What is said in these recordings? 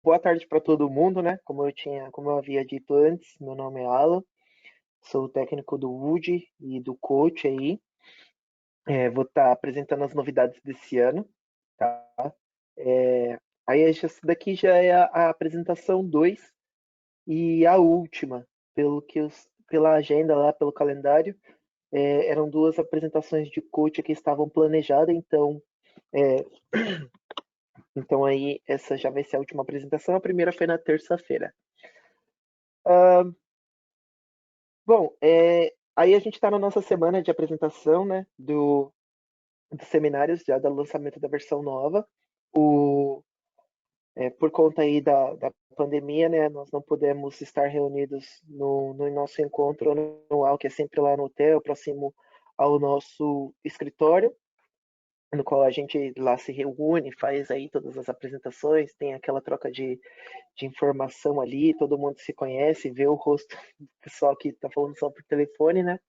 boa tarde para todo mundo, né? Como eu havia dito antes, meu nome é Alan, sou o técnico do Wood e do coach aí. Vou estar apresentando as novidades desse ano, tá? Aí essa daqui já é a apresentação 2 e a última, pela agenda lá, pelo calendário. Eram duas apresentações de coach que estavam planejadas, então aí essa já vai ser a última apresentação. A primeira foi na terça-feira. Bom, aí a gente está na nossa semana de apresentação, né, dos seminários, já do lançamento da versão nova. Por conta aí da pandemia, né, nós não podemos estar reunidos no nosso encontro anual, que é sempre lá no hotel, próximo ao nosso escritório, no qual a gente lá se reúne, faz aí todas as apresentações, tem aquela troca de informação ali, todo mundo se conhece, vê o rosto do pessoal que está falando só por telefone, né?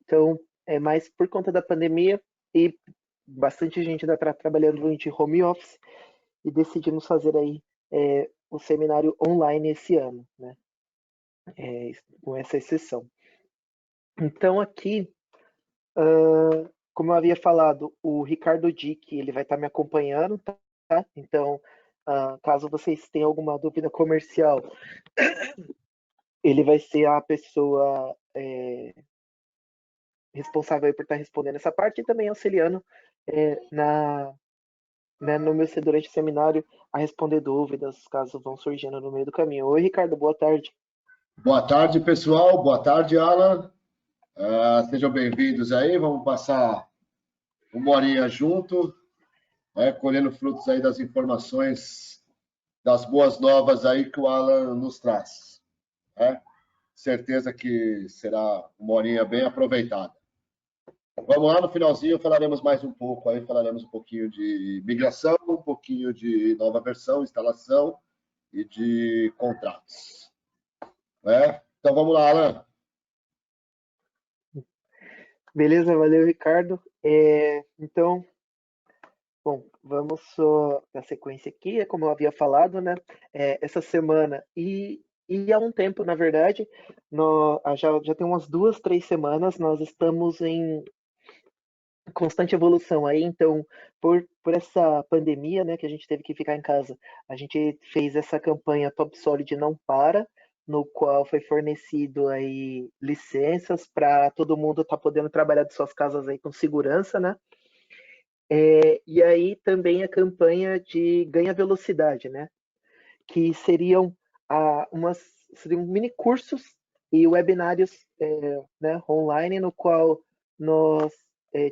Então, é mais por conta da pandemia e bastante gente ainda está trabalhando de home office e decidimos fazer aí o seminário online esse ano, né? Com essa exceção. Então, aqui, como eu havia falado, o Ricardo Dick, ele vai estar me acompanhando, tá? Então, caso vocês tenham alguma dúvida comercial, ele vai ser a pessoa responsável por estar respondendo essa parte e também auxiliando durante o seminário a responder dúvidas, caso vão surgindo no meio do caminho. Oi, Ricardo, boa tarde. Boa tarde, pessoal. Boa tarde, Alan. Sejam bem-vindos aí. Vamos passar uma horinha junto, colhendo frutos aí das informações, das boas novas aí que o Alan nos traz. Certeza que será uma horinha bem aproveitada. Vamos lá, no finalzinho falaremos mais um pouco aí, falaremos um pouquinho de migração, um pouquinho de nova versão, instalação e de contratos. Então vamos lá, Alan. Beleza, valeu, Ricardo. Então, bom, vamos só na sequência aqui, como eu havia falado, né? Essa semana e há um tempo, na verdade, já tem umas 2, 3 semanas, nós estamos em constante evolução aí, então, por essa pandemia, né, que a gente teve que ficar em casa, a gente fez essa campanha Top Solid Não Para, no qual foi fornecido aí licenças para todo mundo estar podendo trabalhar de suas casas aí com segurança, né? E aí também a campanha de ganha velocidade, né? Que seriam mini cursos e webinários, né, online, no qual nós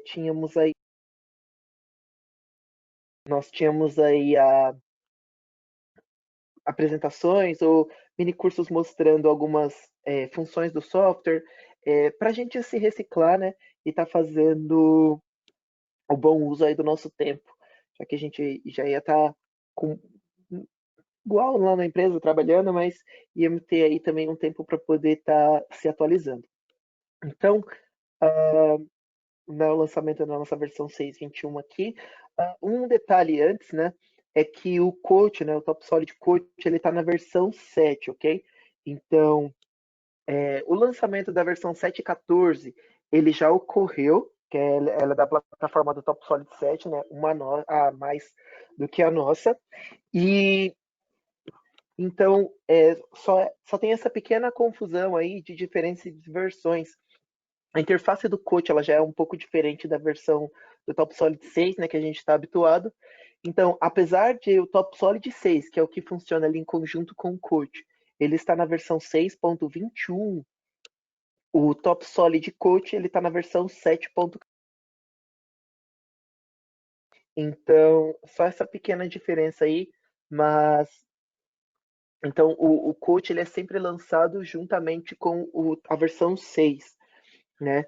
tínhamos aí apresentações ou mini cursos mostrando algumas funções do software, para a gente se reciclar, né, e estar fazendo o bom uso aí do nosso tempo, já que a gente já ia estar igual lá na empresa trabalhando, mas íamos ter aí também um tempo para poder estar se atualizando. Então, no lançamento da nossa versão 6.21 aqui, um detalhe antes, né, é que o Coach, né, o Top Solid Coach, ele está na versão 7, ok? Então, o lançamento da versão 7.14, ele já ocorreu, que ela é da plataforma do Top Solid 7, né, a mais do que a nossa, e então só tem essa pequena confusão aí de diferença de versões. A interface do Coach ela já é um pouco diferente da versão do Top Solid 6, né, que a gente está habituado. Então, apesar de o Top Solid 6, que é o que funciona ali em conjunto com o Coach, ele está na versão 6.21, o Top Solid Coach ele está na versão 7. Então, só essa pequena diferença aí, mas então o Coach ele é sempre lançado juntamente com a versão 6, né?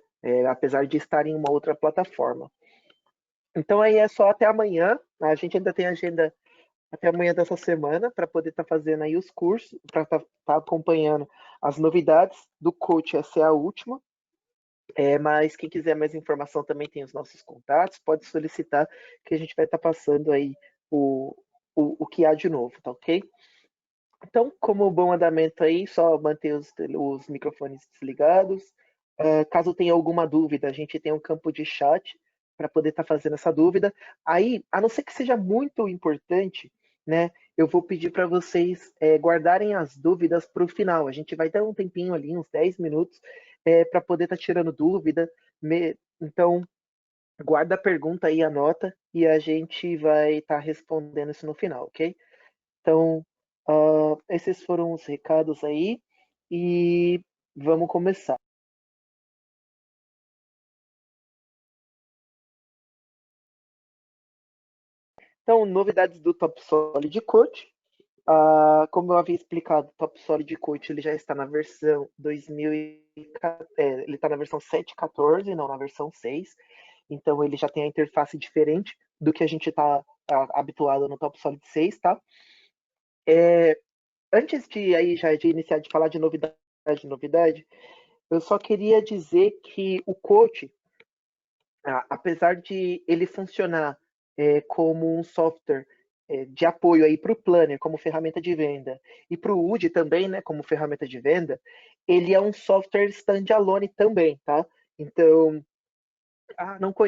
Apesar de estar em uma outra plataforma. Então aí é só até amanhã. A gente ainda tem agenda até amanhã dessa semana para poder estar fazendo aí os cursos, para estar acompanhando as novidades do Coach. Essa é a última. Mas quem quiser mais informação também tem os nossos contatos, pode solicitar que a gente vai estar passando aí o que há de novo, tá ok? Então, como bom andamento aí, só manter os microfones desligados. Caso tenha alguma dúvida, a gente tem um campo de chat para poder estar fazendo essa dúvida. Aí, a não ser que seja muito importante, né, eu vou pedir para vocês guardarem as dúvidas para o final. A gente vai ter um tempinho ali, uns 10 minutos, para poder estar tirando dúvida. Então, guarda a pergunta aí, anota, e a gente vai estar respondendo isso no final, ok? Então, esses foram os recados aí e vamos começar. Então, novidades do Top Solid Coach. Como eu havia explicado, o Top Solid Coach ele já está na versão 2014, ele está na versão 7.14, não na versão 6. Então, ele já tem a interface diferente do que a gente está habituado no Top Solid 6, tá? Antes de aí já de iniciar de falar de novidade, eu só queria dizer que o coach, apesar de ele funcionar como um software de apoio aí para o Planner como ferramenta de venda e para o UD também, né, como ferramenta de venda, ele é um software standalone também, tá? Então,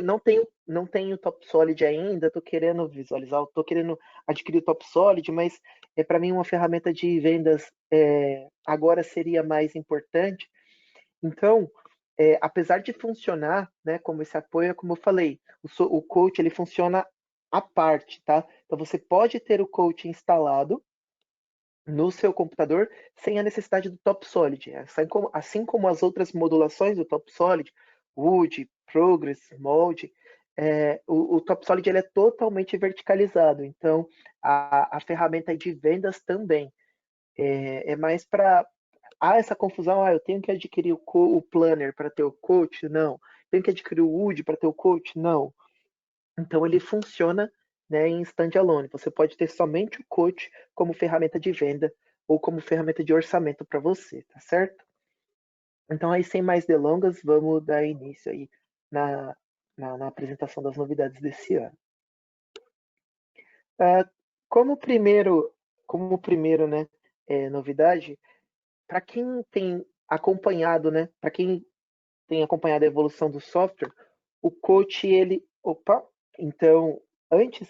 não tenho Top Solid ainda, estou querendo visualizar, estou querendo adquirir o Top Solid, mas para mim uma ferramenta de vendas agora seria mais importante. Então, apesar de funcionar, né, como esse apoio, como eu falei, o coach ele funciona à parte, tá? Então você pode ter o coach instalado no seu computador sem a necessidade do Top Solid. Assim como as outras modulações do Top Solid, Wood, Progress, Mode, o Top Solid ele é totalmente verticalizado. Então a ferramenta de vendas também é mais para essa confusão, eu tenho que adquirir o planner para ter o coach? Não. Tenho que adquirir o Wood para ter o coach? Não. Então ele funciona, né, em standalone. Você pode ter somente o coach como ferramenta de venda ou como ferramenta de orçamento para você, tá certo? Então aí sem mais delongas, vamos dar início aí na, na apresentação das novidades desse ano. Ah, como primeiro, né, novidade, para quem tem acompanhado, né, para quem tem acompanhado a evolução do software, o coach, então, antes,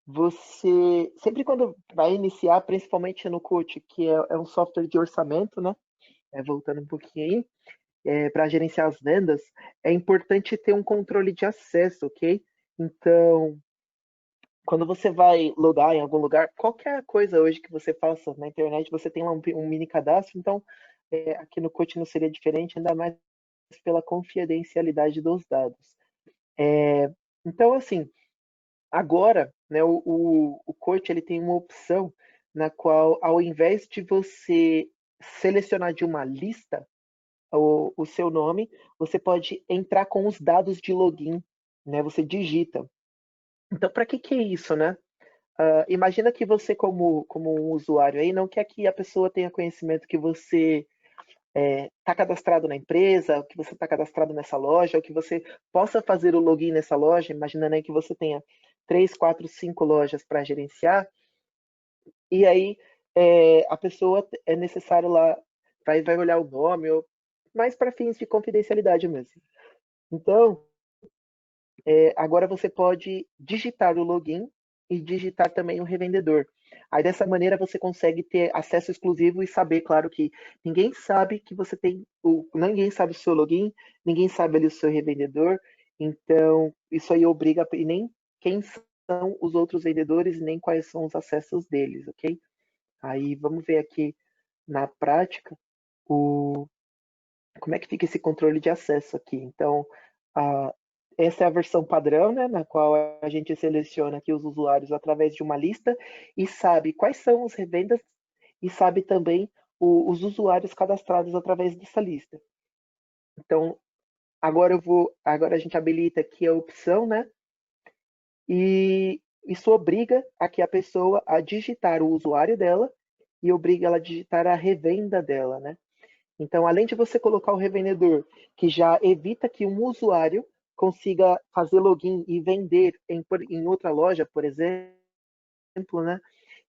você, sempre quando vai iniciar, principalmente no coach, que é um software de orçamento, né, voltando um pouquinho aí, para gerenciar as vendas, é importante ter um controle de acesso, ok? Então, quando você vai logar em algum lugar, qualquer coisa hoje que você faça na internet, você tem lá um mini cadastro, então, aqui no coach não seria diferente, ainda mais pela confidencialidade dos dados. Então, assim, agora, né, o coach ele tem uma opção na qual, ao invés de você selecionar de uma lista o seu nome, você pode entrar com os dados de login, né? Você digita. Então, para que é isso, né? Imagina que você, como um usuário aí, não quer que a pessoa tenha conhecimento que você está cadastrado na empresa, que você está cadastrado nessa loja, ou que você possa fazer o login nessa loja, imaginando aí que você tenha 3, 4, 5 lojas para gerenciar, e aí a pessoa é necessário lá, vai olhar o nome, ou, mais para fins de confidencialidade mesmo. Então, agora você pode digitar o login e digitar também o revendedor. Aí dessa maneira você consegue ter acesso exclusivo e saber, claro, que ninguém sabe que você tem ninguém sabe o seu login, ninguém sabe ali o seu revendedor. Então, isso aí obriga e nem quem são os outros vendedores, nem quais são os acessos deles, ok? Aí vamos ver aqui na prática como é que fica esse controle de acesso aqui. Então, a, essa é a versão padrão, né, na qual a gente seleciona aqui os usuários através de uma lista e sabe quais são os revendas e sabe também os usuários cadastrados através dessa lista. Então, agora a gente habilita aqui a opção, né, e isso obriga a que a pessoa a digitar o usuário dela e obriga ela a digitar a revenda dela, né? Então, além de você colocar o revendedor, que já evita que um usuário consiga fazer login e vender em outra loja, por exemplo, né?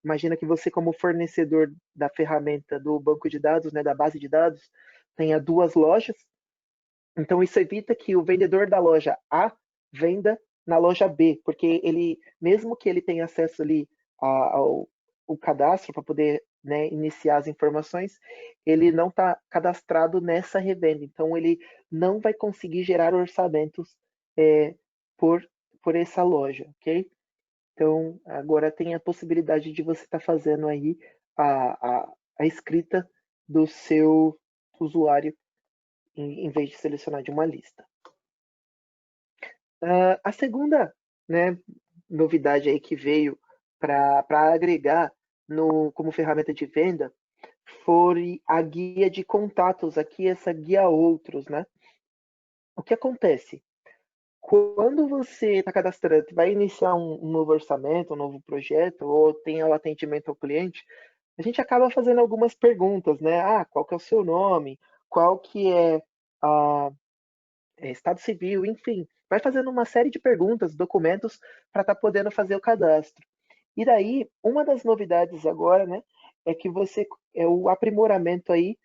imagina que você, como fornecedor da ferramenta do banco de dados, né, da base de dados, tenha duas lojas. Então, isso evita que o vendedor da loja A venda na loja B, porque ele, mesmo que ele tenha acesso ali ao o cadastro para poder, né, iniciar as informações, ele não está cadastrado nessa revenda. Então, ele não vai conseguir gerar orçamentos é, por, por essa loja, ok? Então, agora tem a possibilidade de você estar fazendo aí a escrita do seu usuário em vez de selecionar de uma lista. A segunda, né, novidade aí que veio para agregar como ferramenta de venda foi a guia de contatos, aqui essa guia outros, né? O que acontece? Quando você está cadastrando, vai iniciar um novo orçamento, um novo projeto, ou tem o atendimento ao cliente, a gente acaba fazendo algumas perguntas, né? Qual que é o seu nome? Qual que é a estado civil, enfim, vai fazendo uma série de perguntas, documentos para estar podendo fazer o cadastro. E daí, uma das novidades agora, né, é que você é o aprimoramento aí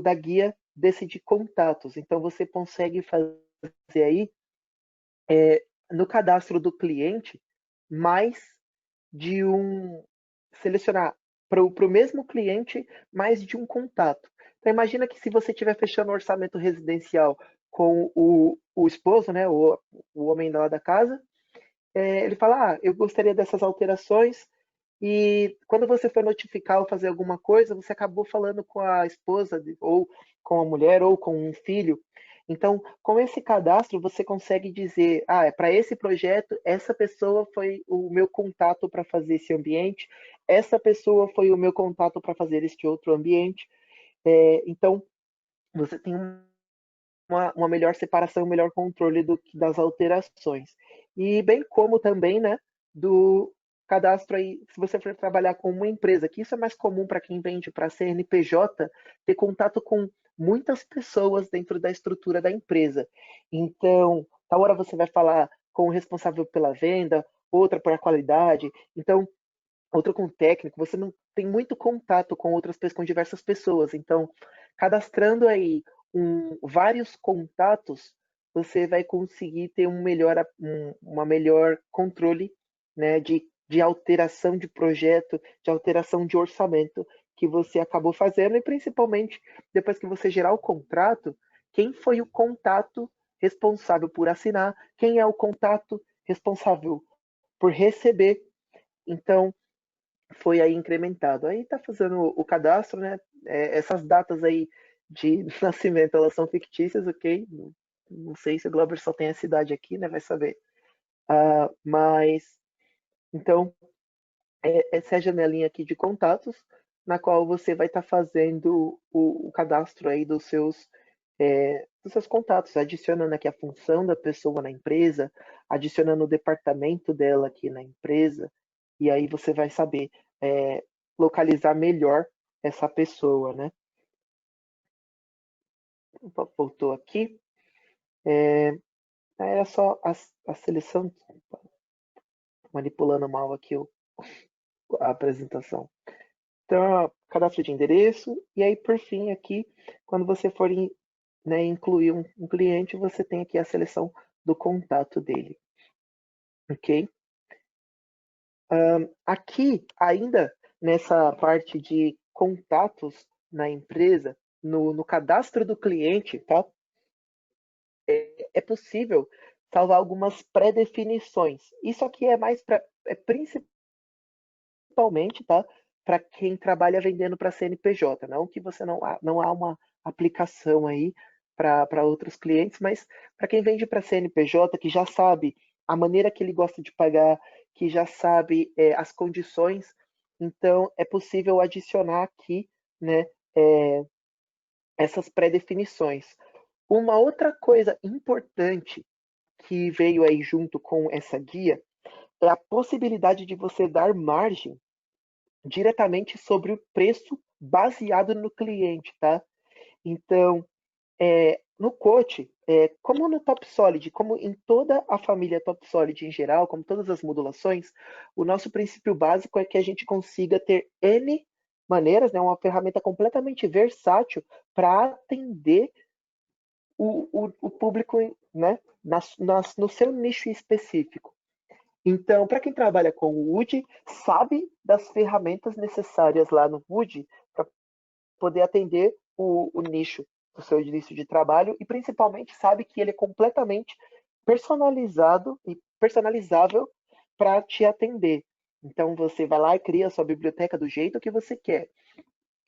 da guia desse de contatos. Então você consegue fazer aí no cadastro do cliente mais de selecionar para o mesmo cliente mais de um contato. Então imagina que se você estiver fechando um orçamento residencial com o esposo, né, o homem lá da casa, ele fala, eu gostaria dessas alterações, e quando você for notificar ou fazer alguma coisa, você acabou falando com a esposa, ou com a mulher, ou com um filho. Então, com esse cadastro, você consegue dizer, é para esse projeto, essa pessoa foi o meu contato para fazer esse ambiente, essa pessoa foi o meu contato para fazer este outro ambiente. Então, você tem uma melhor separação, um melhor controle das alterações. E bem como também, né, do cadastro aí, se você for trabalhar com uma empresa, que isso é mais comum para quem vende para CNPJ, ter contato com muitas pessoas dentro da estrutura da empresa. Então, tal hora você vai falar com o responsável pela venda, outra para a qualidade, então, outra com o técnico, você não tem muito contato com outras pessoas, com diversas pessoas. Então, cadastrando aí vários contatos, você vai conseguir ter uma melhor controle, né, de alteração de projeto, de alteração de orçamento que você acabou fazendo, e principalmente depois que você gerar o contrato, quem foi o contato responsável por assinar, quem é o contato responsável por receber. Então, foi aí incrementado. Aí está fazendo o cadastro, né? Essas datas aí de nascimento, elas são fictícias, ok? Não sei se o Glauber só tem essa idade aqui, né? Vai saber. Mas, então, essa é a janelinha aqui de contatos, na qual você vai estar fazendo o cadastro aí dos seus contatos, adicionando aqui a função da pessoa na empresa, adicionando o departamento dela aqui na empresa, e aí você vai saber localizar melhor essa pessoa, né? Voltou aqui. Era só a seleção, manipulando mal aqui a apresentação. Então, cadastro de endereço, e aí por fim aqui, quando você for né, incluir um cliente, você tem aqui a seleção do contato dele, ok? Aqui, ainda nessa parte de contatos na empresa, no cadastro do cliente, tá? É possível salvar algumas pré-definições. Isso aqui é mais principalmente, tá? Para quem trabalha vendendo para CNPJ, não que você não há uma aplicação aí para outros clientes, mas para quem vende para CNPJ, que já sabe a maneira que ele gosta de pagar, que já sabe as condições, então é possível adicionar aqui, né, essas pré-definições. Uma outra coisa importante que veio aí junto com essa guia é a possibilidade de você dar margem diretamente sobre o preço baseado no cliente, tá? Então, no Coach, como no TopSolid, como em toda a família TopSolid em geral, como todas as modulações, o nosso princípio básico é que a gente consiga ter N maneiras, né, uma ferramenta completamente versátil para atender o público, né, no seu nicho específico. Então, para quem trabalha com o Wood, sabe das ferramentas necessárias lá no Wood para poder atender o nicho do seu início de trabalho e principalmente sabe que ele é completamente personalizado e personalizável para te atender. Então você vai lá e cria a sua biblioteca do jeito que você quer.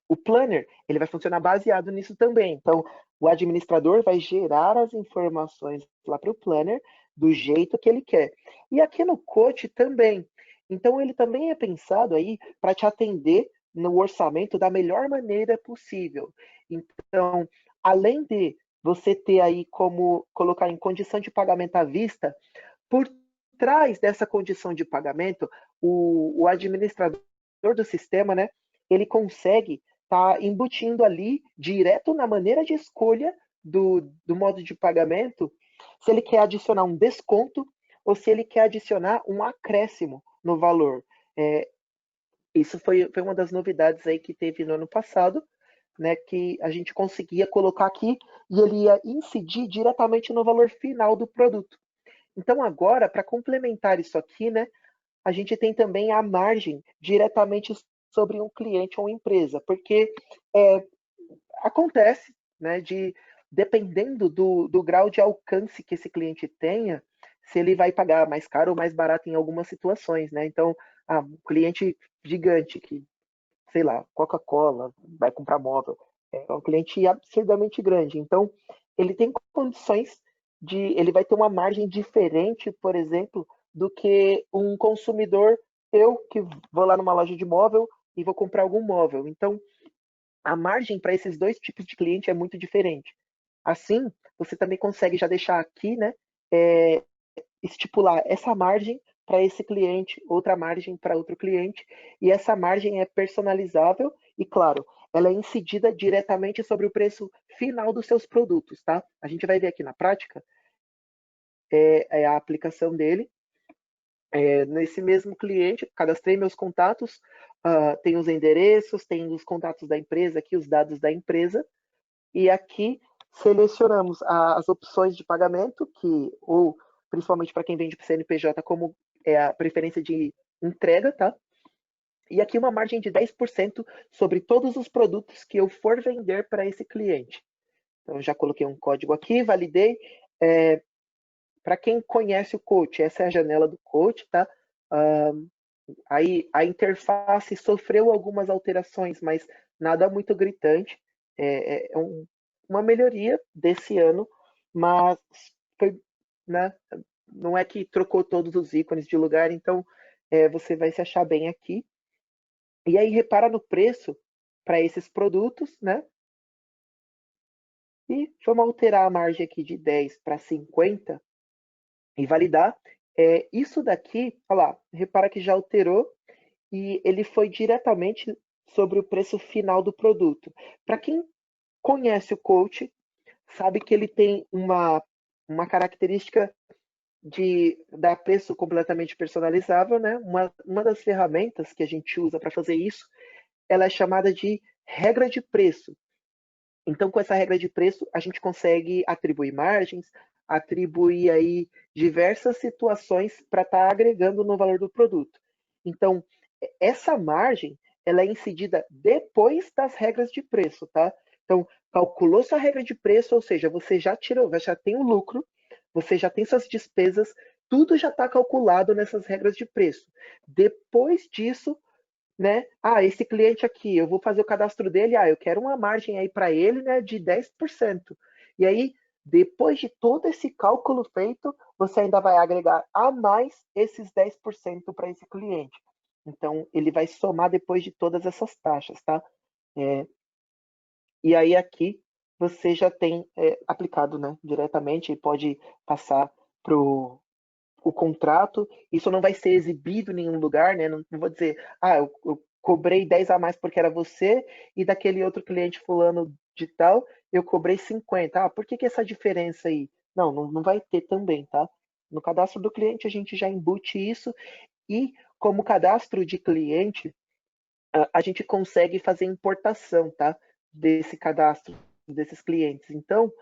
O planner, ele vai funcionar baseado nisso também. Então, o administrador vai gerar as informações lá para o planner do jeito que ele quer. E aqui no coach também. Então, ele também é pensado aí para te atender no orçamento da melhor maneira possível. Então, além de você ter aí como colocar em condição de pagamento à vista, por trás dessa condição de pagamento, o administrador do sistema, né, ele consegue estar embutindo ali, direto na maneira de escolha do modo de pagamento, se ele quer adicionar um desconto ou se ele quer adicionar um acréscimo no valor. Isso foi uma das novidades aí que teve no ano passado, né, que a gente conseguia colocar aqui e ele ia incidir diretamente no valor final do produto. Então agora, para complementar isso aqui, né, a gente tem também a margem diretamente sobre um cliente ou empresa, porque acontece, né, dependendo do grau de alcance que esse cliente tenha, se ele vai pagar mais caro ou mais barato em algumas situações, né? Então, um cliente gigante que, sei lá, Coca-Cola vai comprar móvel, é um cliente absurdamente grande. Então, ele tem condições ele vai ter uma margem diferente, por exemplo, do que um consumidor, eu que vou lá numa loja de móvel e vou comprar algum móvel. Então, a margem para esses dois tipos de cliente é muito diferente. Assim, você também consegue já deixar aqui, né, estipular essa margem para esse cliente, outra margem para outro cliente, e essa margem é personalizável e, claro, ela é incidida diretamente sobre o preço final dos seus produtos, tá? A gente vai ver aqui na prática a aplicação dele. Nesse mesmo cliente, cadastrei meus contatos, tem os endereços, tem os contatos da empresa aqui, os dados da empresa, e aqui selecionamos as opções de pagamento, ou principalmente para quem vende para CNPJ, como é a preferência de entrega, tá? E aqui uma margem de 10% sobre todos os produtos que eu for vender para esse cliente. Então, já coloquei um código aqui, validei. Para quem conhece o Coach, essa é a janela do Coach, tá? Aí a interface sofreu algumas alterações, mas nada muito gritante. Uma melhoria desse ano, mas foi, né, não é que trocou todos os ícones de lugar, então você vai se achar bem aqui. E aí repara no preço para esses produtos, né? E vamos alterar a margem aqui de 10 para 50 e validar. Isso daqui, olha lá, repara que já alterou e ele foi diretamente sobre o preço final do produto. Para quem conhece o coach, sabe que ele tem uma característica de dar preço completamente personalizável, né? Uma das ferramentas que a gente usa para fazer isso, ela é chamada de regra de preço. Então, com essa regra de preço, a gente consegue atribuir margens, atribuir aí diversas situações para estar agregando no valor do produto. Então, essa margem, ela é incidida depois das regras de preço, tá? Então, calculou sua regra de preço, ou seja, você já tirou, já tem o lucro, você já tem suas despesas, tudo já está calculado nessas regras de preço. Depois disso, né? Esse cliente aqui, eu vou fazer o cadastro dele, eu quero uma margem aí para ele, né, de 10%. E aí, depois de todo esse cálculo feito, você ainda vai agregar a mais esses 10% para esse cliente. Então, ele vai somar depois de todas essas taxas, tá? E aí aqui você já tem aplicado, né, diretamente e pode passar para o contrato, isso não vai ser exibido em nenhum lugar, né? Não vou dizer, eu cobrei 10 a mais porque era você e daquele outro cliente fulano de tal, eu cobrei 50. Ah, por que essa diferença aí? Não vai ter também, tá? No cadastro do cliente a gente já embute isso e como cadastro de cliente, a gente consegue fazer importação, tá? Desse cadastro, desses clientes. Então,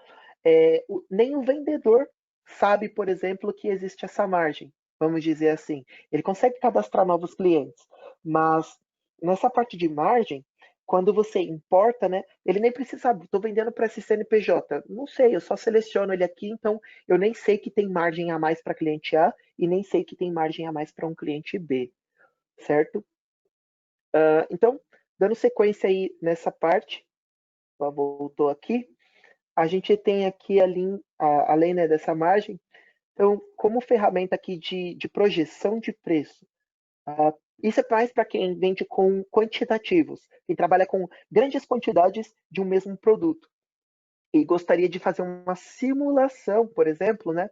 nem o vendedor sabe, por exemplo, que existe essa margem, vamos dizer assim. Ele consegue cadastrar novos clientes, mas nessa parte de margem, quando você importa, né, ele nem precisa saber, estou vendendo para esse CNPJ. Não sei, eu só seleciono ele aqui, então eu nem sei que tem margem a mais para cliente A e nem sei que tem margem a mais para um cliente B, certo? Então, dando sequência aí nessa parte, ela voltou aqui, a gente tem aqui além, né, dessa margem, então, como ferramenta aqui de projeção de preço, isso é mais para quem vende com quantitativos, quem trabalha com grandes quantidades de um mesmo produto e gostaria de fazer uma simulação, por exemplo, né,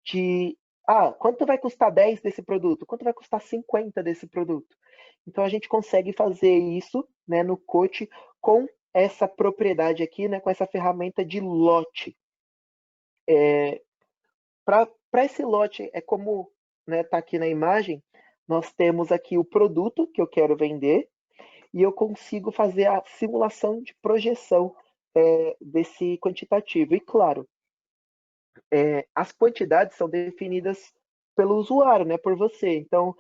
de quanto vai custar 10 desse produto? Quanto vai custar 50 desse produto? Então a gente consegue fazer isso, né, no Coach com essa propriedade aqui, né, com essa ferramenta de lote. Para esse lote, é como, né, tá aqui na imagem, nós temos aqui o produto que eu quero vender e eu consigo fazer a simulação de projeção desse quantitativo. E claro, as quantidades são definidas pelo usuário, né, por você. Então,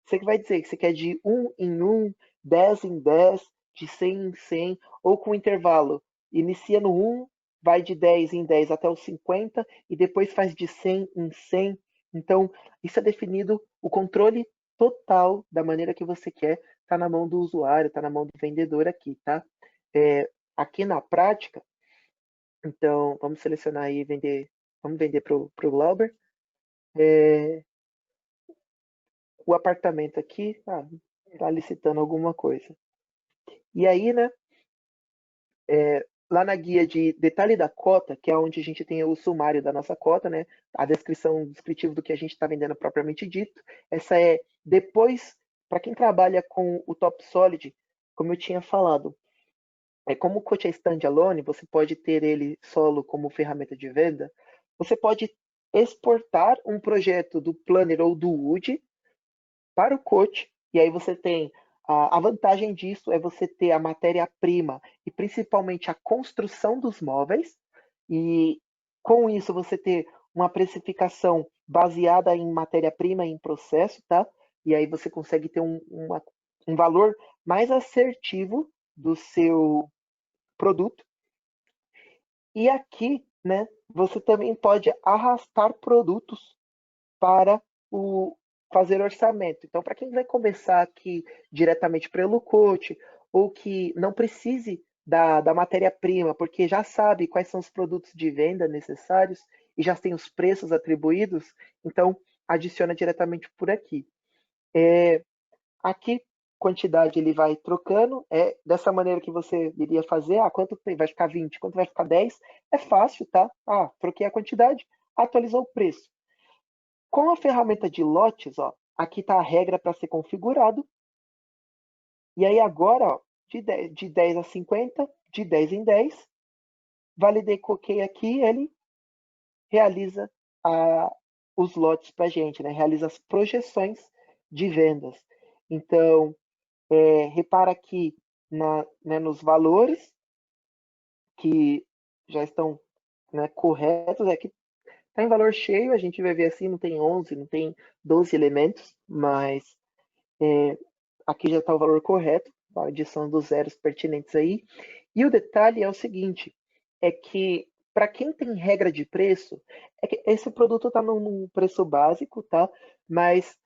você que vai dizer que você quer de 1 em 1, 10 em 10, de 100 em 100, ou com intervalo. Inicia no 1, vai de 10 em 10 até os 50 e depois faz de 100 em 100. Então, isso é definido, o controle total da maneira que você quer, está na mão do usuário, está na mão do vendedor aqui, tá? Aqui na prática, então, vamos selecionar aí vamos vender para o Glauber. O apartamento aqui, tá licitando alguma coisa. E aí, né, lá na guia de detalhe da cota, que é onde a gente tem o sumário da nossa cota, né, a descrição descritiva do que a gente está vendendo propriamente dito, essa é depois, para quem trabalha com o Top Solid, como eu tinha falado, como o coach é standalone, você pode ter ele solo como ferramenta de venda, você pode exportar um projeto do Planner ou do Wood para o coach, e aí você tem a vantagem disso é você ter a matéria-prima e principalmente a construção dos móveis, e com isso você ter uma precificação baseada em matéria-prima e em processo, tá? E aí você consegue ter um valor mais assertivo do seu produto. E aqui, né, você também pode arrastar produtos para o fazer orçamento. Então, para quem vai começar aqui diretamente pelo coach, ou que não precise da matéria-prima, porque já sabe quais são os produtos de venda necessários e já tem os preços atribuídos, então adiciona diretamente por aqui. Aqui, quantidade ele vai trocando, dessa maneira que você iria fazer, quanto vai ficar 20, quanto vai ficar 10, é fácil, tá? Troquei a quantidade, atualizou o preço. Com a ferramenta de lotes, ó, aqui está a regra para ser configurado. E aí agora, ó, de 10 a 50, de 10 em 10, validei, coloquei aqui, ele realiza os lotes para a gente, né? Realiza as projeções de vendas. Então, repara aqui né, nos valores que já estão, né, corretos. Aqui está em valor cheio, a gente vai ver assim, não tem 11, não tem 12 elementos, mas aqui já está o valor correto, a adição dos zeros pertinentes aí. E o detalhe é o seguinte, é que para quem tem regra de preço, é que esse produto está num preço básico, tá? Mas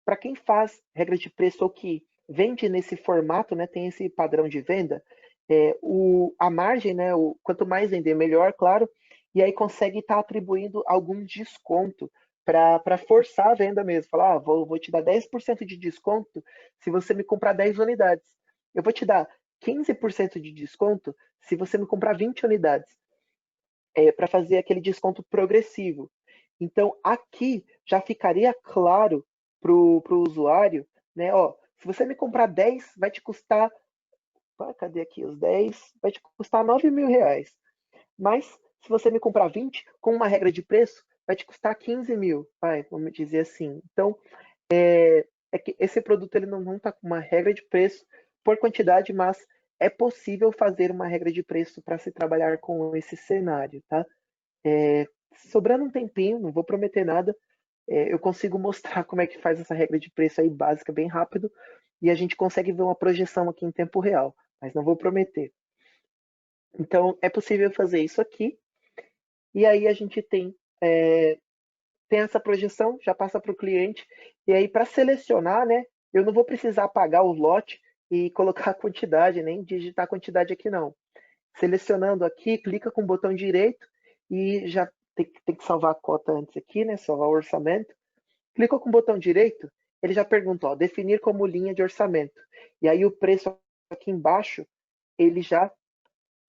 para quem faz regra de preço ou que vende nesse formato, né, tem esse padrão de venda, a margem, né, quanto mais vender, melhor, claro, e aí consegue estar atribuindo algum desconto para forçar a venda mesmo. Falar, vou te dar 10% de desconto se você me comprar 10 unidades. Eu vou te dar 15% de desconto se você me comprar 20 unidades. Para fazer aquele desconto progressivo. Então, aqui já ficaria claro para o usuário, né? Ó, se você me comprar 10, vai te custar cadê aqui os 10? Vai te custar R$ 9.000. Mas, se você me comprar 20, com uma regra de preço, vai te custar 15 mil, vamos dizer assim. Então, é que esse produto ele não está com uma regra de preço por quantidade, mas é possível fazer uma regra de preço para se trabalhar com esse cenário, tá? Sobrando um tempinho, não vou prometer nada, eu consigo mostrar como é que faz essa regra de preço aí básica bem rápido e a gente consegue ver uma projeção aqui em tempo real, mas não vou prometer. Então, é possível fazer isso aqui e aí a gente tem essa projeção, já passa para o cliente, e aí para selecionar, né, eu não vou precisar apagar o lote e colocar a quantidade, nem digitar a quantidade aqui não. Selecionando aqui, clica com o botão direito e já tem que salvar a cota antes aqui, né, salvar o orçamento. Clicou com o botão direito, ele já pergunta, ó, definir como linha de orçamento. E aí o preço aqui embaixo, ele já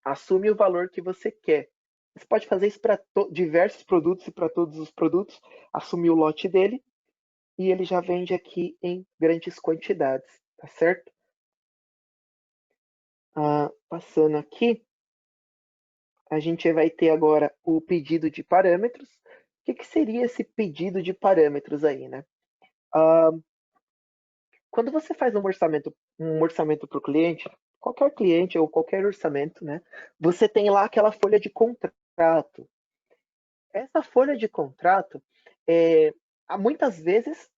assume o valor que você quer. Você pode fazer isso para diversos produtos e para todos os produtos, assumir o lote dele e ele já vende aqui em grandes quantidades, tá certo? Passando aqui, a gente vai ter agora o pedido de parâmetros. O que seria esse pedido de parâmetros aí, né? Quando você faz um orçamento para o cliente, qualquer cliente ou qualquer orçamento, né? Você tem lá aquela folha de contrato. Essa folha de contrato, muitas vezes,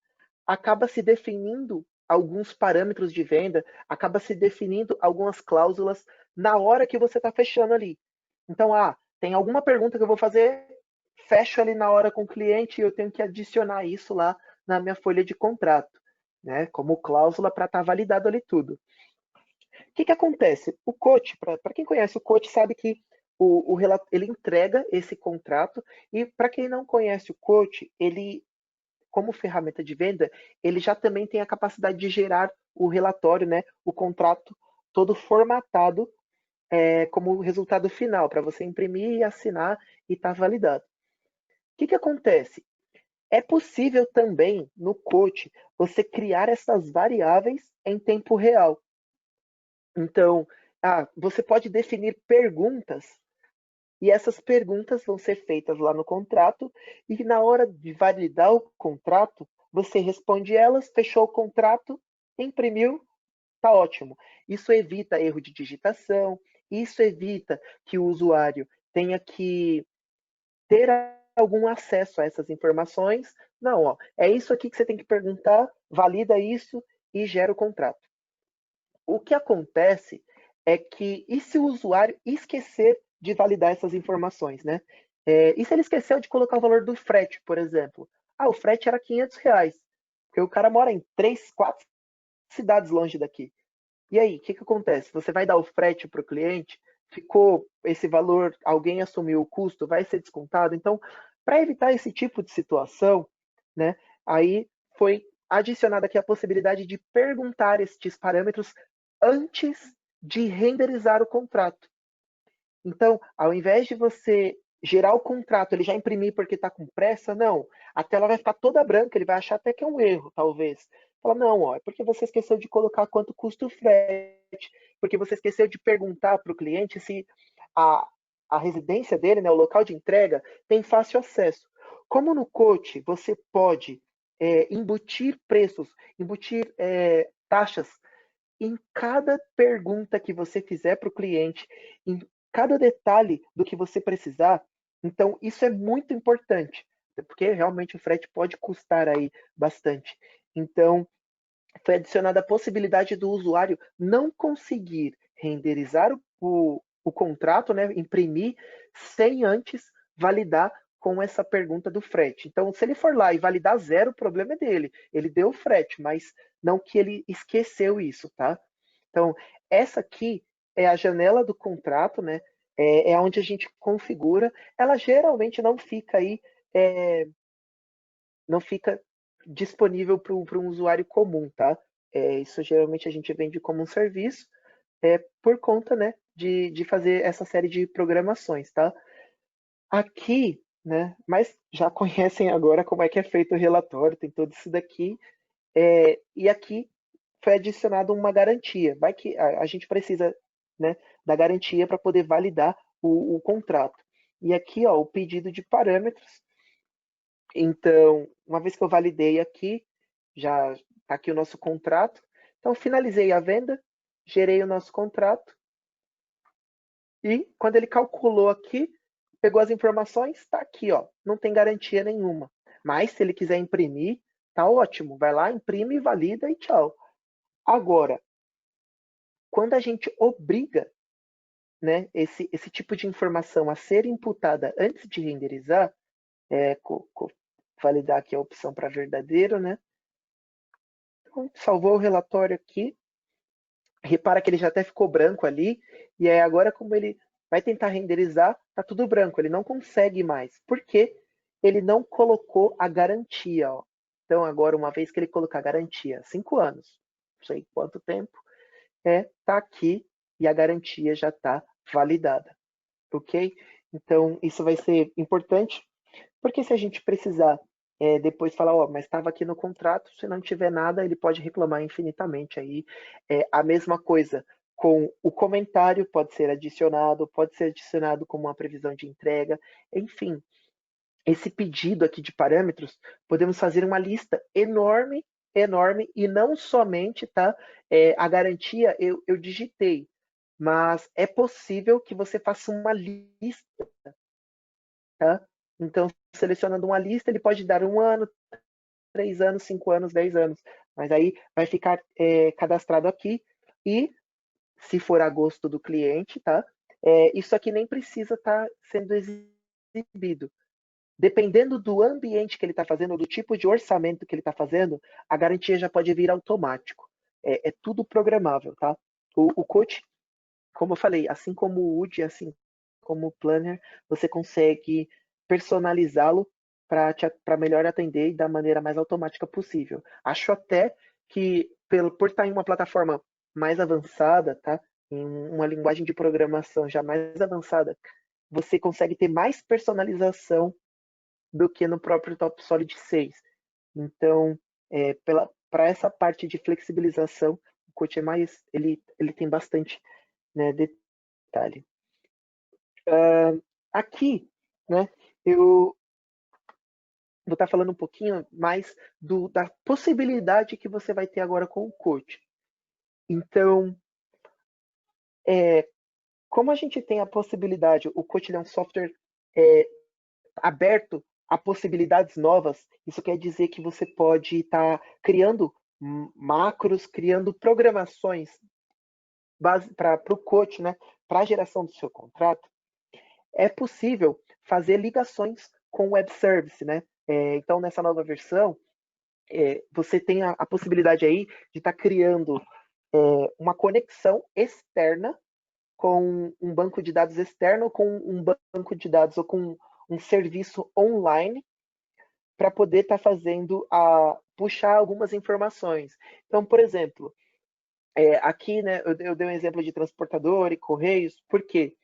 acaba se definindo alguns parâmetros de venda, acaba se definindo algumas cláusulas na hora que você está fechando ali. Então, tem alguma pergunta que eu vou fazer, fecho ali na hora com o cliente e eu tenho que adicionar isso lá na minha folha de contrato, né? Como cláusula para estar validado ali tudo. O que acontece? O coach, para quem conhece o coach, sabe que ele entrega esse contrato e para quem não conhece o coach, ele como ferramenta de venda, ele já também tem a capacidade de gerar o relatório, né, o contrato todo formatado como resultado final, para você imprimir e assinar e estar validado. O que acontece? É possível também, no Coach, você criar essas variáveis em tempo real. Então, você pode definir perguntas e essas perguntas vão ser feitas lá no contrato e na hora de validar o contrato, você responde elas, fechou o contrato, imprimiu, tá ótimo. Isso evita erro de digitação, isso evita que o usuário tenha que ter algum acesso a essas informações. Não, ó, é isso aqui que você tem que perguntar, valida isso e gera o contrato. O que acontece é que, e se o usuário esquecer de validar essas informações, né? E se ele esqueceu de colocar o valor do frete, por exemplo? O frete era R$ 500, porque o cara mora em 3, 4 cidades longe daqui. E aí, o que acontece? Você vai dar o frete para o cliente, ficou esse valor, alguém assumiu o custo, vai ser descontado. Então, para evitar esse tipo de situação, né, aí foi adicionada aqui a possibilidade de perguntar estes parâmetros antes de renderizar o contrato. Então, ao invés de você gerar o contrato, ele já imprimir porque está com pressa, não. A tela vai ficar toda branca, ele vai achar até que é um erro, talvez. Fala, não, ó, é porque você esqueceu de colocar quanto custa o frete, porque você esqueceu de perguntar para o cliente se a residência dele, né, o local de entrega, tem fácil acesso. Como no Coach você pode embutir preços, embutir taxas em cada pergunta que você fizer para o cliente, em cada detalhe do que você precisar. Então, isso é muito importante, porque realmente o frete pode custar aí bastante. Então, foi adicionada a possibilidade do usuário não conseguir renderizar o contrato, né, imprimir, sem antes validar com essa pergunta do frete. Então, se ele for lá e validar zero, o problema é dele. Ele deu o frete, mas não que ele esqueceu isso, tá? Então, essa aqui é a janela do contrato, né? É onde a gente configura. Ela geralmente não fica aí, não fica disponível para um usuário comum, tá? Isso geralmente a gente vende como um serviço, por conta, né, de fazer essa série de programações, tá? Aqui, né, mas já conhecem agora como é que é feito o relatório, tem tudo isso daqui. E aqui foi adicionado uma garantia. Vai que a gente precisa, né, da garantia para poder validar o contrato. E aqui, ó, o pedido de parâmetros. Então, uma vez que eu validei aqui, já está aqui o nosso contrato. Então, finalizei a venda, gerei o nosso contrato. E quando ele calculou aqui, pegou as informações, está aqui, ó, não tem garantia nenhuma. Mas se ele quiser imprimir, tá ótimo. Vai lá, imprime, valida e tchau. Agora, quando a gente obriga, né, esse tipo de informação a ser imputada antes de renderizar, validar aqui a opção para verdadeiro, né? Então, salvou o relatório aqui. Repara que ele já até ficou branco ali. E aí agora, como ele vai tentar renderizar, tá tudo branco. Ele não consegue mais. Por quê? Ele não colocou a garantia. Ó. Então, agora, uma vez que ele colocar a garantia, 5 anos, não sei quanto tempo, tá aqui e a garantia já está validada. Ok? Então, isso vai ser importante, porque se a gente precisar depois falar, ó, mas estava aqui no contrato, se não tiver nada, ele pode reclamar infinitamente aí. A mesma coisa com o comentário, pode ser adicionado como uma previsão de entrega, enfim. Esse pedido aqui de parâmetros, podemos fazer uma lista enorme, enorme, e não somente, tá? A garantia eu digitei, mas é possível que você faça uma lista, tá? Então, selecionando uma lista, ele pode dar 1 ano, 3 anos, 5 anos, 10 anos. Mas aí vai ficar cadastrado aqui e, se for a gosto do cliente, tá? Isso aqui nem precisa estar sendo exibido. Dependendo do ambiente que ele está fazendo, do tipo de orçamento que ele está fazendo, a garantia já pode vir automático. É tudo programável, tá? O coach, como eu falei, assim como o UD, assim como o Planner, você consegue personalizá-lo para melhor atender e da maneira mais automática possível. Acho até que, por estar em uma plataforma mais avançada, tá? Em uma linguagem de programação já mais avançada, você consegue ter mais personalização do que no próprio TopSolid 6. Então, para essa parte de flexibilização, o Coach é mais, ele tem bastante, né, detalhe. Aqui, né, eu vou estar falando um pouquinho mais da possibilidade que você vai ter agora com o Coach. Então, como a gente tem a possibilidade, o Coach é um software aberto a possibilidades novas, isso quer dizer que você pode estar criando macros, criando programações para o coach, né, para a geração do seu contrato. É possível fazer ligações com o web service, né? Então, nessa nova versão, você tem a possibilidade aí de estar criando uma conexão externa com um banco de dados externo, ou com um banco de dados, ou com um serviço online, para poder estar fazendo puxar algumas informações. Então, por exemplo, aqui, né, eu dei um exemplo de transportador e correios, por quê?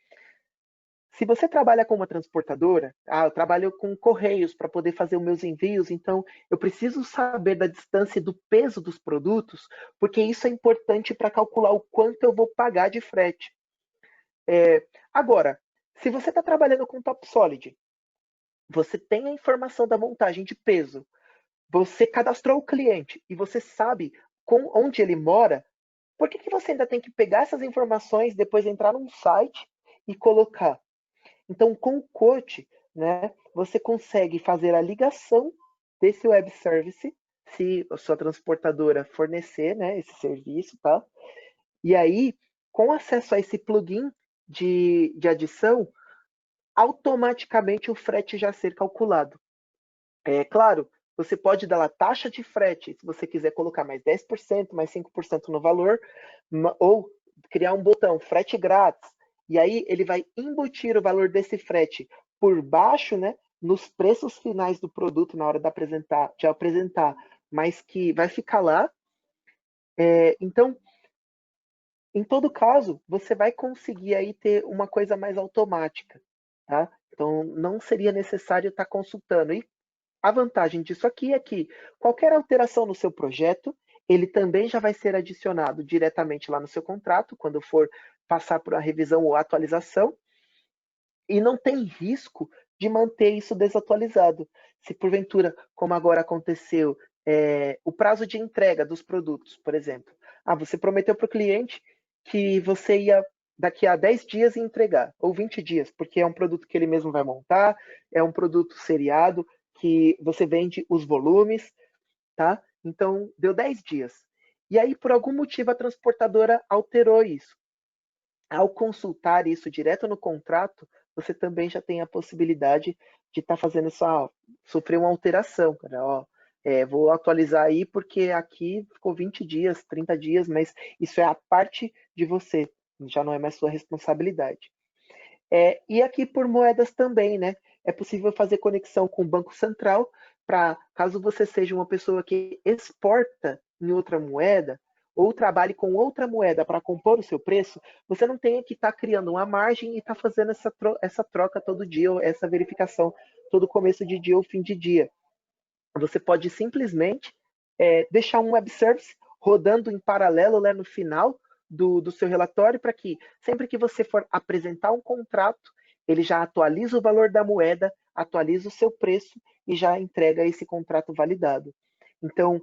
Se você trabalha com uma transportadora, eu trabalho com correios para poder fazer os meus envios, então eu preciso saber da distância e do peso dos produtos, porque isso é importante para calcular o quanto eu vou pagar de frete. Agora, se você está trabalhando com TopSolid, você tem a informação da montagem de peso, você cadastrou o cliente e você sabe onde ele mora, por que você ainda tem que pegar essas informações, depois entrar num site e colocar? Então, com o Coach, né, você consegue fazer a ligação desse web service, se a sua transportadora fornecer, né, esse serviço, tá? E aí, com acesso a esse plugin de adição, automaticamente o frete já ser calculado. Claro, você pode dar a taxa de frete, se você quiser colocar mais 10%, mais 5% no valor, ou criar um botão frete grátis, e aí ele vai embutir o valor desse frete por baixo, né, nos preços finais do produto na hora de apresentar, mas que vai ficar lá. Então, em todo caso, você vai conseguir aí ter uma coisa mais automática, tá? Então, não seria necessário estar consultando. E a vantagem disso aqui é que qualquer alteração no seu projeto, ele também já vai ser adicionado diretamente lá no seu contrato, quando for passar por uma revisão ou atualização, e não tem risco de manter isso desatualizado. Se porventura, como agora aconteceu, o prazo de entrega dos produtos, por exemplo. Você prometeu para o cliente que você ia daqui a 10 dias entregar, ou 20 dias, porque é um produto que ele mesmo vai montar, é um produto seriado, que você vende os volumes, tá? Então, deu 10 dias. E aí, por algum motivo, a transportadora alterou isso. Ao consultar isso direto no contrato, você também já tem a possibilidade de estar fazendo sofrer uma alteração, cara. Ó, vou atualizar aí porque aqui ficou 20 dias, 30 dias, mas isso é a parte de você, já não é mais sua responsabilidade. E aqui por moedas também, né? É possível fazer conexão com o Banco Central para, caso você seja uma pessoa que exporta em outra moeda, ou trabalhe com outra moeda para compor o seu preço, você não tenha que estar criando uma margem e estar fazendo essa troca todo dia, ou essa verificação todo começo de dia ou fim de dia. Você pode simplesmente deixar um web service rodando em paralelo, né, no final do seu relatório, para que sempre que você for apresentar um contrato, ele já atualiza o valor da moeda, atualiza o seu preço e já entrega esse contrato validado. Então,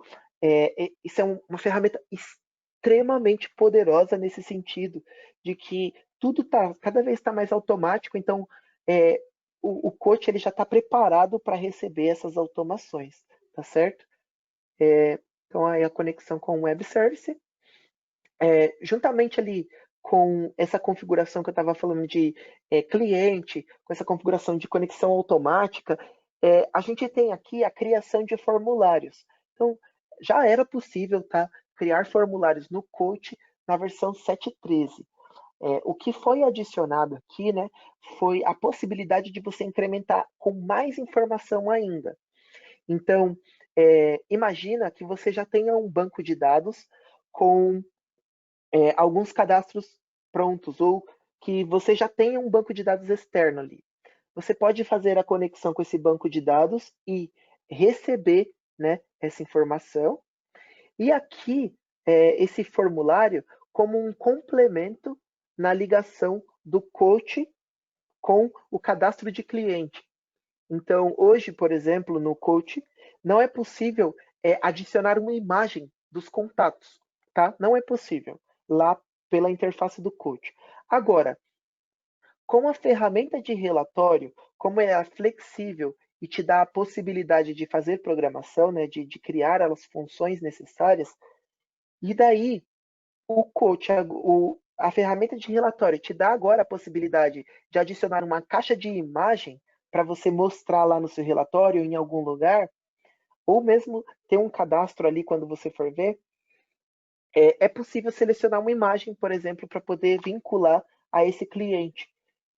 isso é uma ferramenta extremamente poderosa nesse sentido, de que tudo cada vez está mais automático, então o coach ele já está preparado para receber essas automações, tá certo? Então aí a conexão com o web service, juntamente ali com essa configuração que eu estava falando de cliente, com essa configuração de conexão automática, a gente tem aqui a criação de formulários. Então, já era possível, tá, criar formulários no Coach na versão 7.13. O que foi adicionado aqui, né, foi a possibilidade de você incrementar com mais informação ainda. Então, imagina que você já tenha um banco de dados com alguns cadastros prontos, ou que você já tenha um banco de dados externo ali. Você pode fazer a conexão com esse banco de dados e receber, né, essa informação. E aqui, esse formulário como um complemento na ligação do coach com o cadastro de cliente. Então, hoje, por exemplo, no coach, não é possível adicionar uma imagem dos contatos, tá? Não é possível lá pela interface do coach. Agora, com a ferramenta de relatório, como é flexível e te dá a possibilidade de fazer programação, né, de criar as funções necessárias, e daí o coach, a ferramenta de relatório te dá agora a possibilidade de adicionar uma caixa de imagem para você mostrar lá no seu relatório em algum lugar, ou mesmo ter um cadastro ali quando você for ver. É possível selecionar uma imagem, por exemplo, para poder vincular a esse cliente.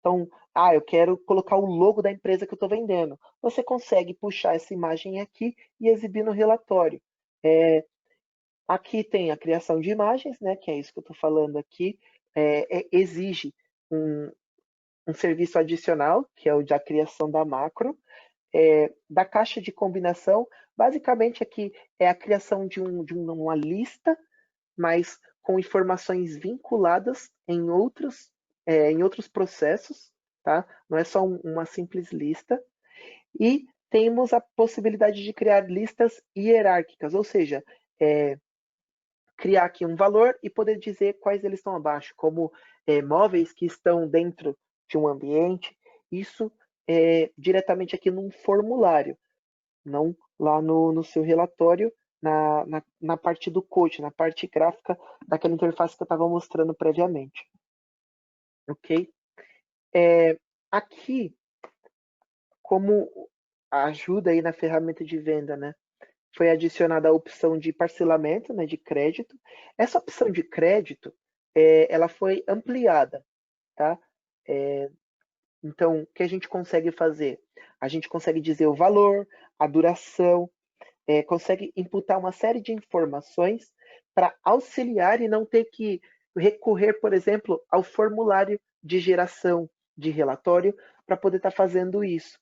Então, eu quero colocar o logo da empresa que eu estou vendendo. Você consegue puxar essa imagem aqui e exibir no relatório. Aqui tem a criação de imagens, né, que é isso que eu estou falando aqui. Exige um serviço adicional, que é o da criação da macro. Da caixa de combinação, basicamente aqui é a criação de uma lista, mas com informações vinculadas em outros processos, tá? Não é só uma simples lista. E temos a possibilidade de criar listas hierárquicas, ou seja, criar aqui um valor e poder dizer quais eles estão abaixo, como móveis que estão dentro de um ambiente. Isso diretamente aqui num formulário, não lá no seu relatório, na parte do coach, na parte gráfica daquela interface que eu estava mostrando previamente. Ok? Aqui, como ajuda aí na ferramenta de venda, né? Foi adicionada a opção de parcelamento, né, de crédito. Essa opção de crédito, ela foi ampliada, tá? Então, o que a gente consegue fazer? A gente consegue dizer o valor, a duração, consegue imputar uma série de informações para auxiliar e não ter que recorrer, por exemplo, ao formulário de geração de relatório para poder estar fazendo isso.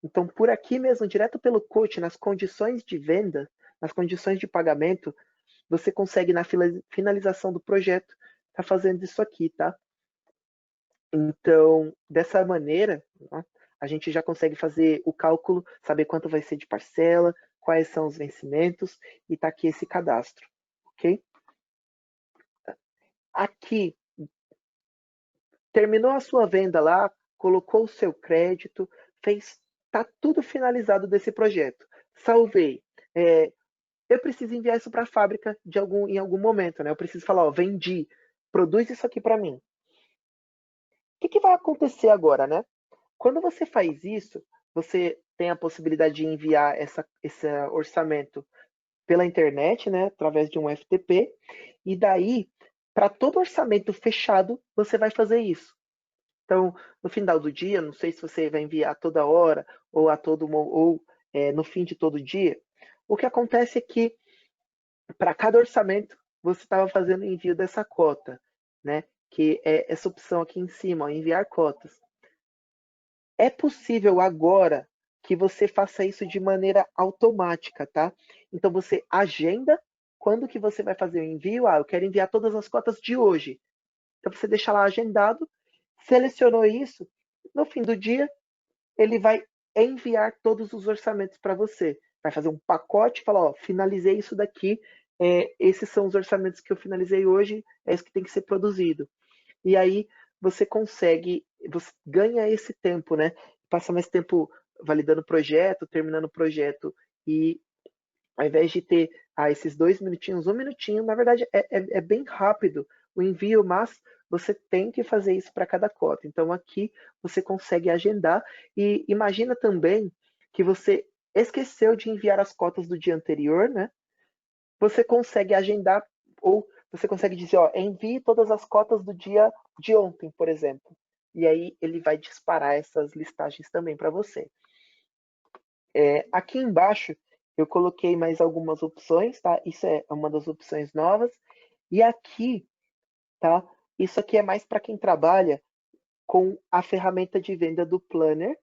Então, por aqui mesmo, direto pelo coach, nas condições de venda, nas condições de pagamento, você consegue, na finalização do projeto, tá fazendo isso aqui, tá? Então, dessa maneira, né, a gente já consegue fazer o cálculo, saber quanto vai ser de parcela, quais são os vencimentos, e tá aqui esse cadastro, ok? Aqui, terminou a sua venda lá, colocou o seu crédito, tá tudo finalizado desse projeto. Salvei. Eu preciso enviar isso para a fábrica em algum momento, né? Eu preciso falar, ó, vendi, produz isso aqui para mim. O que vai acontecer agora, né? Quando você faz isso, você tem a possibilidade de enviar esse orçamento pela internet, né, através de um FTP, e daí, para todo orçamento fechado, você vai fazer isso. Então, no final do dia, não sei se você vai enviar toda hora ou no fim de todo dia, o que acontece é que para cada orçamento você estava fazendo o envio dessa cota, né? Que é essa opção aqui em cima, ó, enviar cotas. É possível agora que você faça isso de maneira automática, tá? Então você agenda quando que você vai fazer o envio. Ah, eu quero enviar todas as cotas de hoje. Então você deixa lá agendado, selecionou isso, no fim do dia ele vai enviar todos os orçamentos para você. Vai fazer um pacote e falar, ó, finalizei isso daqui, esses são os orçamentos que eu finalizei hoje, é isso que tem que ser produzido. E aí você ganha esse tempo, né? Passa mais tempo validando o projeto, terminando o projeto, e ao invés de ter esses 2 minutinhos, 1 minutinho, na verdade é bem rápido o envio, mas você tem que fazer isso para cada cota. Então aqui você consegue agendar, e imagina também que você esqueceu de enviar as cotas do dia anterior, né? Você consegue agendar, ou você consegue dizer, ó, envie todas as cotas do dia de ontem, por exemplo. E aí ele vai disparar essas listagens também para você. Aqui embaixo eu coloquei mais algumas opções, tá? Isso é uma das opções novas. E aqui, tá? Isso aqui é mais para quem trabalha com a ferramenta de venda do Planner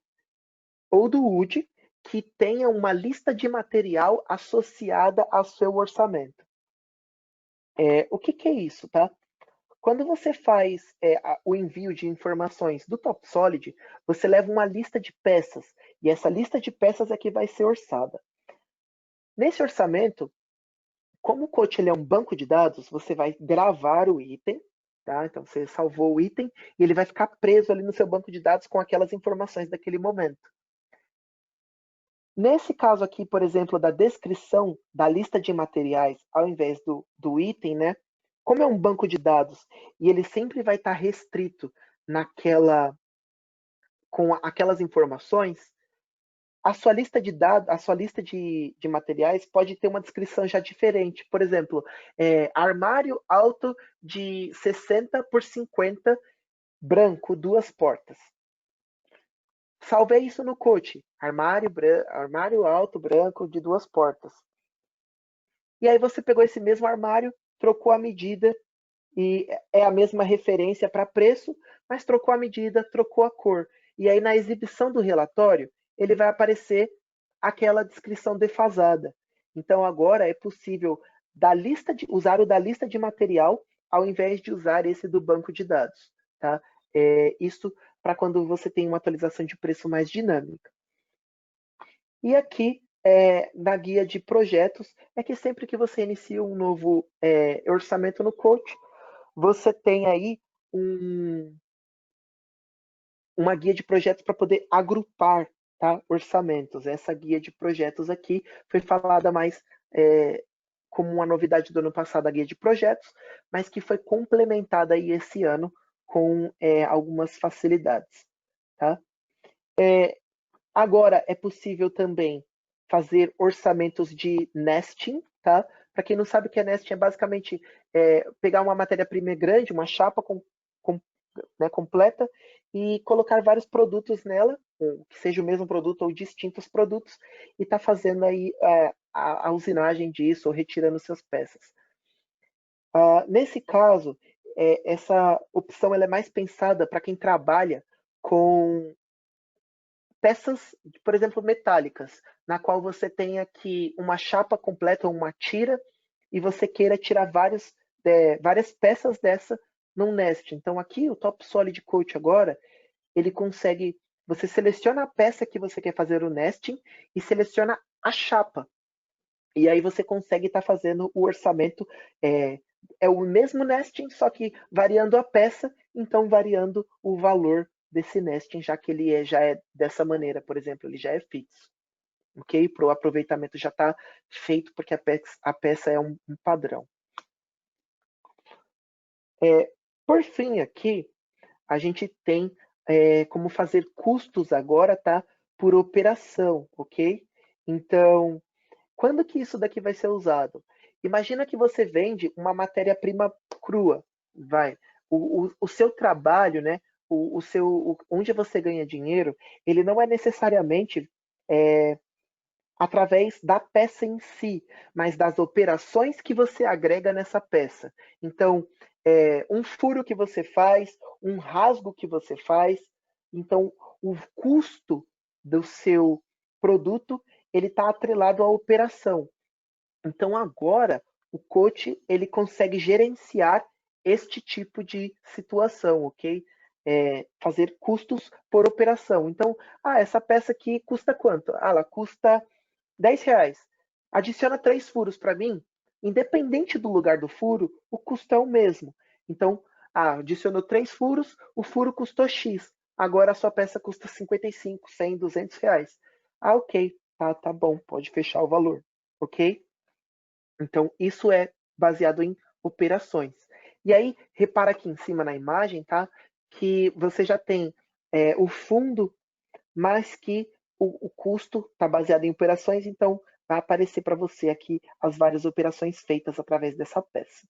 ou do Wood, que tenha uma lista de material associada ao seu orçamento. O que é isso, tá? Quando você faz o envio de informações do TopSolid, você leva uma lista de peças, e essa lista de peças é que vai ser orçada. Nesse orçamento, como o Coach ele é um banco de dados, você vai gravar o item, tá? Então você salvou o item e ele vai ficar preso ali no seu banco de dados com aquelas informações daquele momento. Nesse caso aqui, por exemplo, da descrição da lista de materiais ao invés do item, né? Como é um banco de dados e ele sempre vai estar restrito com aquelas informações, a sua lista de dados, a sua lista de materiais pode ter uma descrição já diferente. Por exemplo, armário alto de 60 por 50, branco, 2 portas. Salvei isso no Coach. Armário alto, branco, de 2 portas. E aí você pegou esse mesmo armário, trocou a medida, e é a mesma referência para preço, mas trocou a medida, trocou a cor. E aí na exibição do relatório, ele vai aparecer aquela descrição defasada. Então agora é possível usar o da lista de material ao invés de usar esse do banco de dados. Tá? Isso para quando você tem uma atualização de preço mais dinâmica. E aqui, na guia de projetos, é que sempre que você inicia um novo orçamento no Coach, você tem aí uma guia de projetos para poder agrupar, tá, orçamentos. Essa guia de projetos aqui foi falada mais como uma novidade do ano passado, a guia de projetos, mas que foi complementada aí esse ano com algumas facilidades. Tá? Agora é possível também fazer orçamentos de nesting, tá? Para quem não sabe o que é nesting, é basicamente pegar uma matéria-prima grande, uma chapa né, completa, e colocar vários produtos nela, que seja o mesmo produto ou distintos produtos, e tá fazendo aí a usinagem disso, ou retirando suas peças. Nesse caso, essa opção ela é mais pensada para quem trabalha com peças, por exemplo, metálicas, na qual você tem aqui uma chapa completa, uma tira, e você queira tirar várias peças dessa num nesting. Então aqui o Top Solid Coat agora, ele consegue, você seleciona a peça que você quer fazer o nesting e seleciona a chapa. E aí você consegue estar fazendo o orçamento, é o mesmo nesting, só que variando a peça, então variando o valor desse nesting, já que ele já é dessa maneira, por exemplo, ele já é fixo. Ok? Para o aproveitamento já está feito, porque a peça é um padrão. Por fim, aqui, a gente tem como fazer custos agora, tá? Por operação, ok? Então, quando que isso daqui vai ser usado? Imagina que você vende uma matéria-prima crua, vai. O seu trabalho, né? Onde você ganha dinheiro, ele não é necessariamente através da peça em si, mas das operações que você agrega nessa peça. Então, um furo que você faz, um rasgo que você faz. Então, o custo do seu produto, ele está atrelado à operação. Então, agora, o coach, ele consegue gerenciar este tipo de situação, ok? Fazer custos por operação. Então, essa peça aqui custa quanto? Ela custa R$ 10. Adiciona 3 furos para mim, independente do lugar do furo, o custo é o mesmo. Então, adicionou 3 furos, o furo custou X. Agora a sua peça custa 55, 100, R$ 200. Ok, tá bom, pode fechar o valor, ok? Então, isso é baseado em operações. E aí, repara aqui em cima na imagem, tá? Que você já tem o fundo, mas que o custo está baseado em operações, então vai aparecer para você aqui as várias operações feitas através dessa peça.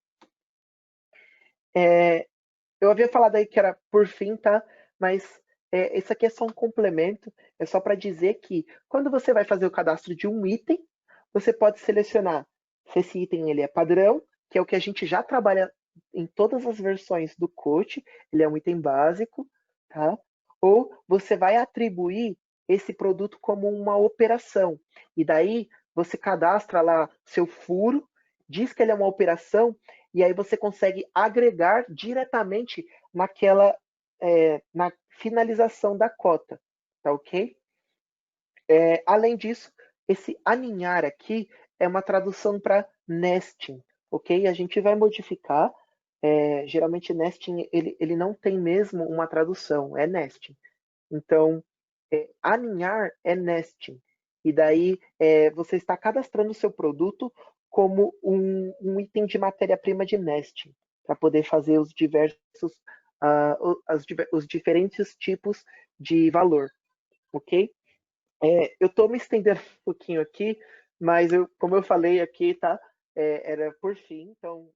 Eu havia falado aí que era por fim, tá? Mas esse aqui é só um complemento, é só para dizer que quando você vai fazer o cadastro de um item, você pode selecionar se esse item ele é padrão, que é o que a gente já trabalha em todas as versões do Coach, ele é um item básico, tá? Ou você vai atribuir esse produto como uma operação. E daí você cadastra lá seu furo, diz que ele é uma operação, e aí você consegue agregar diretamente na finalização da cota, tá ok? Além disso, esse aninhar aqui é uma tradução para nesting, ok? A gente vai modificar. Geralmente nesting ele não tem mesmo uma tradução, é nesting. Então, aninhar é nesting. E daí você está cadastrando o seu produto como um item de matéria-prima de nesting, para poder fazer os os diferentes tipos de valor, ok? Eu estou me estendendo um pouquinho aqui, mas como eu falei aqui, tá? Era por fim, então